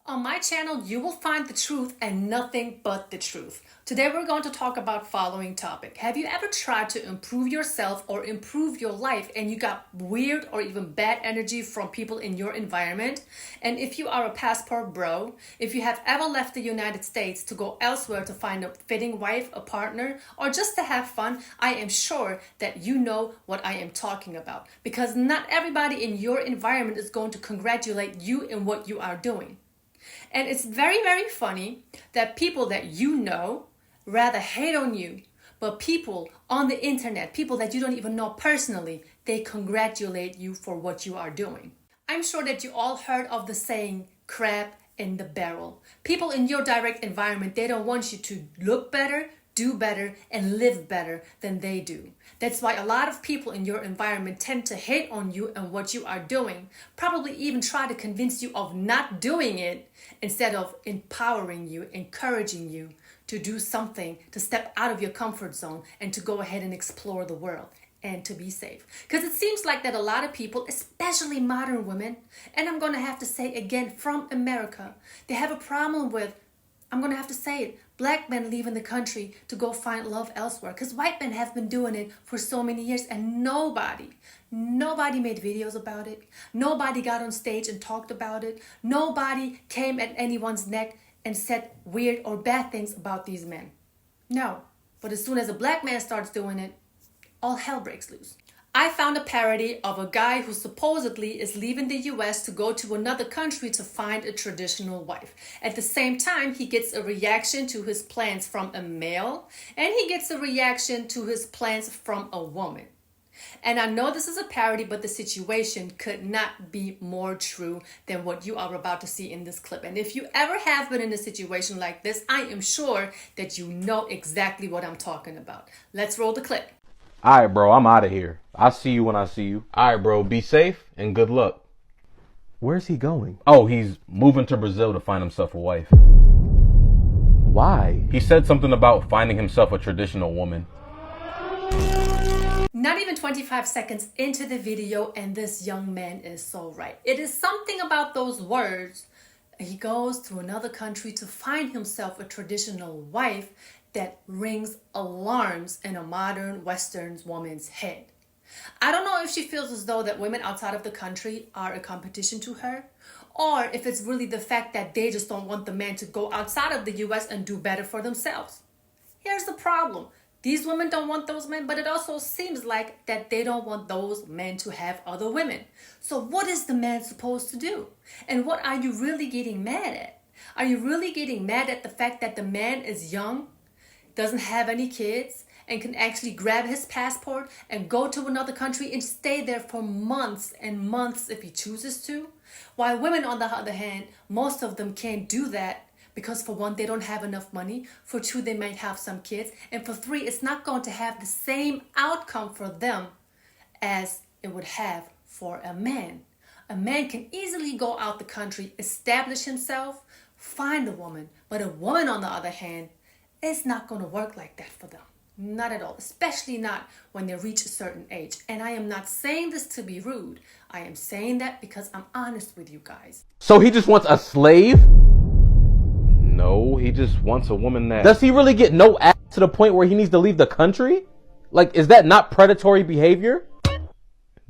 On my channel, you will find the truth and nothing but the truth. Today, we're going to talk about following topic. Have you ever tried to improve yourself or improve your life and you got weird or even bad energy from people in your environment? And if you are a passport bro, if you have ever left the United States to go elsewhere to find a fitting wife, a partner, or just to have fun, I am sure that you know what I am talking about. Because not everybody in your environment is going to congratulate you in what you are doing. And it's very, very funny that people that you know rather hate on you, but people on the internet, people that you don't even know personally, they congratulate you for what you are doing. I'm sure that you all heard of the saying, crab in the barrel. People in your direct environment, they don't want you to look better, do better, and live better than they do. That's why a lot of people in your environment tend to hate on you and what you are doing, probably even try to convince you of not doing it instead of empowering you, encouraging you to do something, to step out of your comfort zone and to go ahead and explore the world and to be safe. Because it seems like that a lot of people, especially modern women, and I'm going to have to say again from America, they have a problem with, I'm going to have to say it, black men leaving the country to go find love elsewhere. Because white men have been doing it for so many years and nobody made videos about it. Nobody got on stage and talked about it. Nobody came at anyone's neck and said weird or bad things about these men. No. But as soon as a black man starts doing it, all hell breaks loose. I found a parody of a guy who supposedly is leaving the US to go to another country to find a traditional wife. At the same time, he gets a reaction to his plans from a male, and he gets a reaction to his plans from a woman. And I know this is a parody, but the situation could not be more true than what you are about to see in this clip. And if you ever have been in a situation like this, I am sure that you know exactly what I'm talking about. Let's roll the clip. All right, bro, I'm out of here. I'll see you when I see you. All right, bro, be safe and good luck. Where's he going? Oh, he's moving to Brazil to find himself a wife. Why? He said something about finding himself a traditional woman. Not even 25 seconds into the video and this young man is so right. It is something about those words. He goes to another country to find himself a traditional wife that rings alarms in a modern Western woman's head. I don't know if she feels as though that women outside of the country are a competition to her, or if it's really the fact that they just don't want the man to go outside of the US and do better for themselves. Here's the problem. These women don't want those men, but it also seems like that they don't want those men to have other women. So what is the man supposed to do? And what are you really getting mad at? Are you really getting mad at the fact that the man is young, doesn't have any kids, and can actually grab his passport and go to another country and stay there for months and months if he chooses to? While women, on the other hand, most of them can't do that because for one, they don't have enough money. For two, they might have some kids. And for three, it's not going to have the same outcome for them as it would have for a man. A man can easily go out the country, establish himself, find a woman. But a woman, on the other hand, it's not going to work like that for them. Not at all, especially not when they reach a certain age. And I am not saying this to be rude. I am saying that because I'm honest with you guys. So he just wants a slave? No, he just wants a woman that... Does he really get no ass to the point where he needs to leave the country? Like, is that not predatory behavior?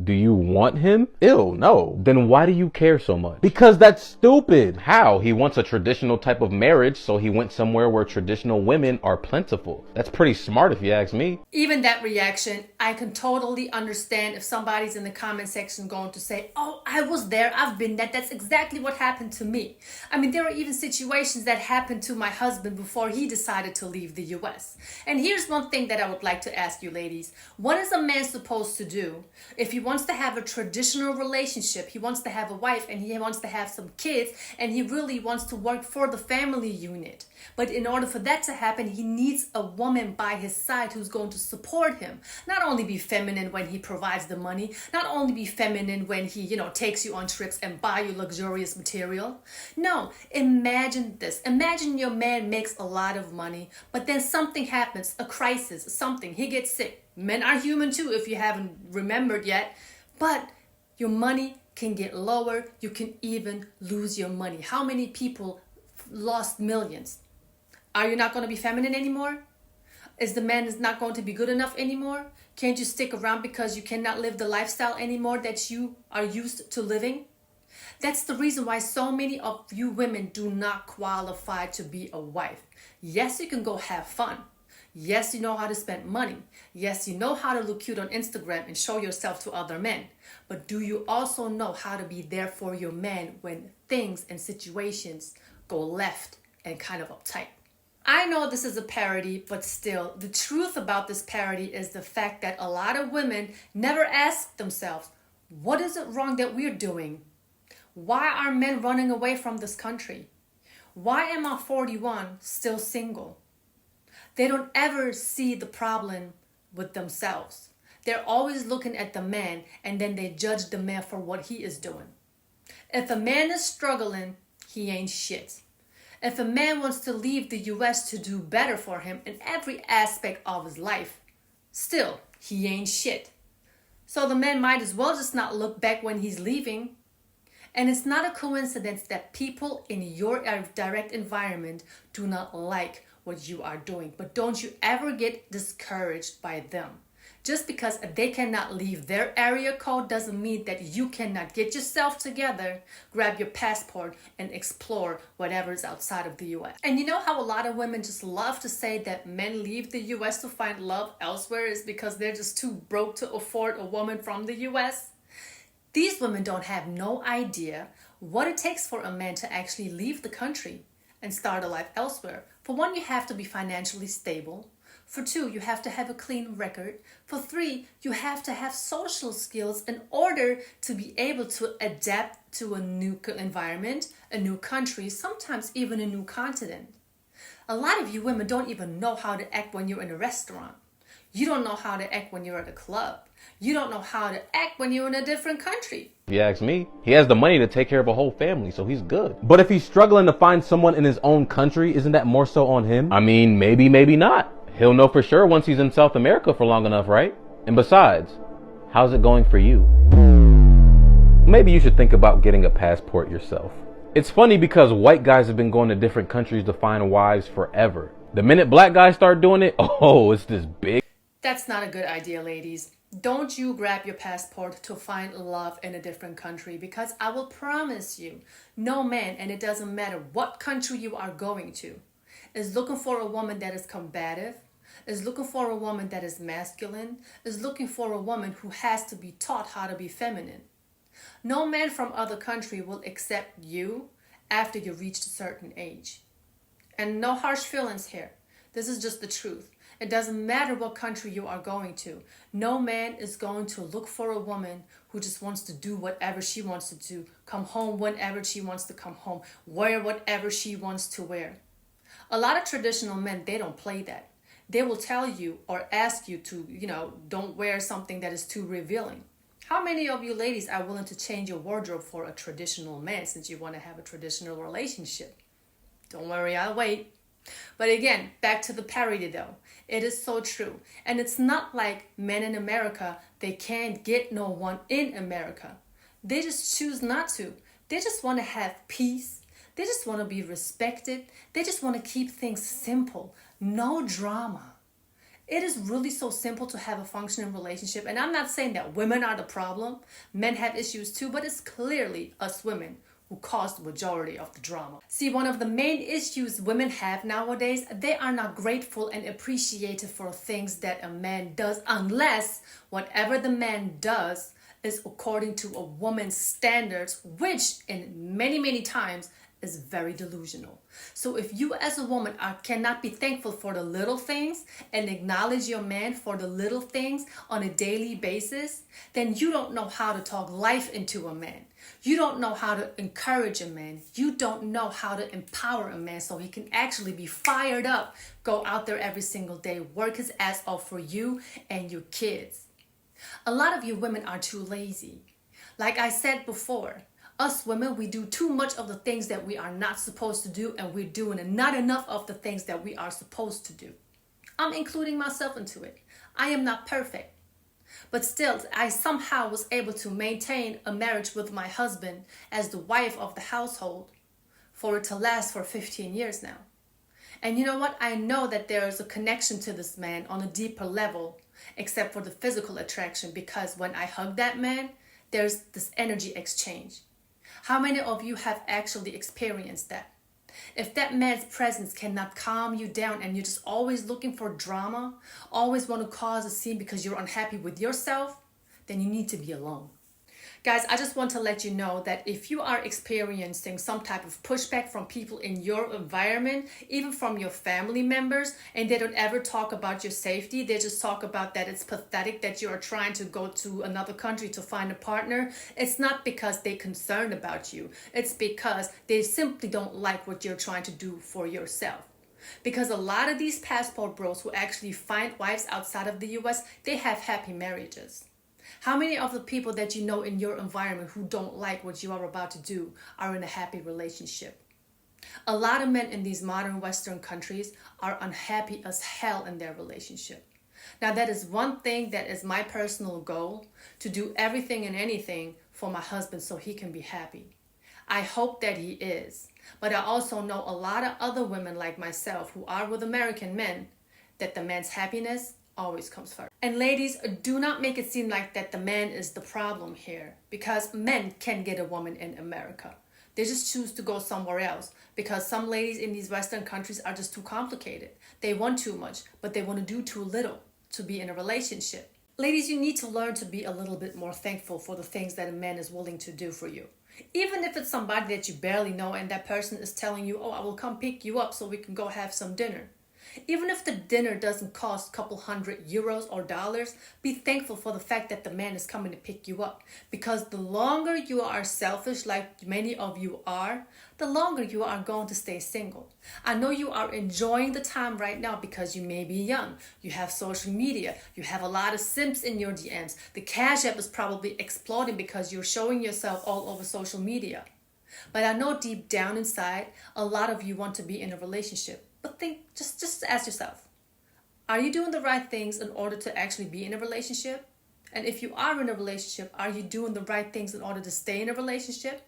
Do you want him? Ew, no. Then why do you care so much? Because that's stupid. How? He wants a traditional type of marriage, so he went somewhere where traditional women are plentiful. That's pretty smart if you ask me. Even that reaction, I can totally understand if somebody's in the comment section going to say, oh, I was there, I've been there, that's exactly what happened to me. I mean, there are even situations that happened to my husband before he decided to leave the US. And here's one thing that I would like to ask you ladies. What is a man supposed to do if he wants to have a traditional relationship, he wants to have a wife and he wants to have some kids and he really wants to work for the family unit? But in order for that to happen, he needs a woman by his side who's going to support him. Not only be feminine when he provides the money, not only be feminine when he, takes you on trips and buy you luxurious material. No, imagine this. Imagine your man makes a lot of money, but then something happens, a crisis, something, he gets sick. Men are human too, if you haven't remembered yet. But your money can get lower. You can even lose your money. How many people lost millions? Are you not going to be feminine anymore? Is the man is not going to be good enough anymore? Can't you stick around because you cannot live the lifestyle anymore that you are used to living? That's the reason why so many of you women do not qualify to be a wife. Yes, you can go have fun. Yes, you know how to spend money. Yes, you know how to look cute on Instagram and show yourself to other men. But do you also know how to be there for your man when things and situations go left and kind of uptight? I know this is a parody, but still, the truth about this parody is the fact that a lot of women never ask themselves, what is it wrong that we're doing? Why are men running away from this country? Why am I 41 still single? They don't ever see the problem with themselves. They're always looking at the man and then they judge the man for what he is doing. If a man is struggling, he ain't shit. If a man wants to leave the US to do better for him in every aspect of his life, still, he ain't shit. So the man might as well just not look back when he's leaving. And it's not a coincidence that people in your direct environment do not like what you are doing. But don't you ever get discouraged by them. Just because they cannot leave their area code doesn't mean that you cannot get yourself together, grab your passport, and explore whatever is outside of the US. And you know how a lot of women just love to say that men leave the US to find love elsewhere is because they're just too broke to afford a woman from the US? These women don't have no idea what it takes for a man to actually leave the country and start a life elsewhere. For one, you have to be financially stable. For two, you have to have a clean record. For three, you have to have social skills in order to be able to adapt to a new environment, a new country, sometimes even a new continent. A lot of you women don't even know how to act when you're in a restaurant. You don't know how to act when you're at a club. You don't know how to act when you're in a different country. If you ask me, he has the money to take care of a whole family, so he's good. But if he's struggling to find someone in his own country, isn't that more so on him? I mean, maybe, maybe not. He'll know for sure once he's in South America for long enough, right? And besides, how's it going for you? Maybe you should think about getting a passport yourself. It's funny because white guys have been going to different countries to find wives forever. The minute black guys start doing it, oh, it's this big. That's not a good idea, ladies. Don't you grab your passport to find love in a different country, because I will promise you, no man, and it doesn't matter what country you are going to, is looking for a woman that is combative, is looking for a woman that is masculine, is looking for a woman who has to be taught how to be feminine. No man from other country will accept you after you reached a certain age. And no harsh feelings here. This is just the truth. It doesn't matter what country you are going to. No man is going to look for a woman who just wants to do whatever she wants to do, come home whenever she wants to come home, wear whatever she wants to wear. A lot of traditional men, they don't play that. They will tell you or ask you to, don't wear something that is too revealing. How many of you ladies are willing to change your wardrobe for a traditional man since you want to have a traditional relationship? Don't worry, I'll wait. But again, back to the parody though. It is so true. And it's not like men in America, they can't get no one in America. They just choose not to. They just want to have peace. They just want to be respected. They just want to keep things simple. No drama. It is really so simple to have a functioning relationship. And I'm not saying that women are the problem. Men have issues too, but it's clearly us women who cause the majority of the drama. See, one of the main issues women have nowadays, they are not grateful and appreciative for things that a man does unless whatever the man does is according to a woman's standards, which in many, many times is very delusional. So if you as a woman cannot be thankful for the little things and acknowledge your man for the little things on a daily basis, then you don't know how to talk life into a man. You don't know how to encourage a man. You don't know how to empower a man so he can actually be fired up, go out there every single day, work his ass off for you and your kids. A lot of you women are too lazy. Like I said before, us women, we do too much of the things that we are not supposed to do, and we're doing not enough of the things that we are supposed to do. I'm including myself into it. I am not perfect. But still, I somehow was able to maintain a marriage with my husband as the wife of the household for it to last for 15 years now. And you know what? I know that there is a connection to this man on a deeper level, except for the physical attraction, because when I hug that man, there's this energy exchange. How many of you have actually experienced that? If that man's presence cannot calm you down and you're just always looking for drama, always want to cause a scene because you're unhappy with yourself, then you need to be alone. Guys, I just want to let you know that if you are experiencing some type of pushback from people in your environment, even from your family members, and they don't ever talk about your safety, they just talk about that it's pathetic that you are trying to go to another country to find a partner, it's not because they're concerned about you. It's because they simply don't like what you're trying to do for yourself. Because a lot of these passport bros who actually find wives outside of the US, they have happy marriages. How many of the people that you know in your environment who don't like what you are about to do are in a happy relationship? A lot of men in these modern Western countries are unhappy as hell in their relationship. Now, that is one thing that is my personal goal, to do everything and anything for my husband so he can be happy. I hope that he is. But I also know a lot of other women like myself who are with American men, that the man's happiness always comes first. And ladies, do not make it seem like that the man is the problem here, because men can get a woman in America. They just choose to go somewhere else because some ladies in these Western countries are just too complicated. They want too much, but they want to do too little to be in a relationship. Ladies, you need to learn to be a little bit more thankful for the things that a man is willing to do for you. Even if it's somebody that you barely know and that person is telling you, oh, I will come pick you up so we can go have some dinner. Even if the dinner doesn't cost a couple €100 or dollars, be thankful for the fact that the man is coming to pick you up. Because the longer you are selfish, like many of you are, the longer you are going to stay single. I know you are enjoying the time right now because you may be young. You have social media. You have a lot of simps in your DMs. The Cash App is probably exploding because you're showing yourself all over social media. But I know deep down inside, a lot of you want to be in a relationship. But think, just ask yourself, are you doing the right things in order to actually be in a relationship? And if you are in a relationship, are you doing the right things in order to stay in a relationship?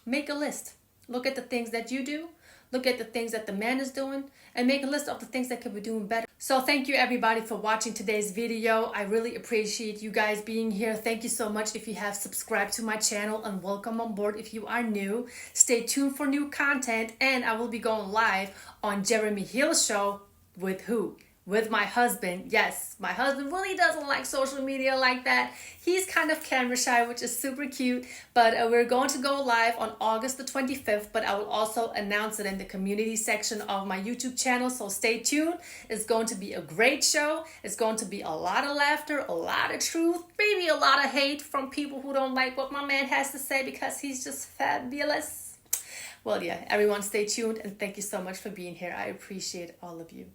Make a list. Look at the things that you do. Look at the things that the man is doing. And make a list of the things that could be doing better. So thank you everybody for watching today's video. I really appreciate you guys being here. Thank you so much if you have subscribed to my channel, and welcome on board if you are new. Stay tuned for new content, and I will be going live on Jeremy Hill's show with who? With my husband. Yes, my husband really doesn't like social media like that. He's kind of camera shy, which is super cute. But we're going to go live on August the 25th. But I will also announce it in the community section of my YouTube channel. So stay tuned. It's going to be a great show. It's going to be a lot of laughter, a lot of truth, maybe a lot of hate from people who don't like what my man has to say because he's just fabulous. Well, yeah, everyone stay tuned, and thank you so much for being here. I appreciate all of you.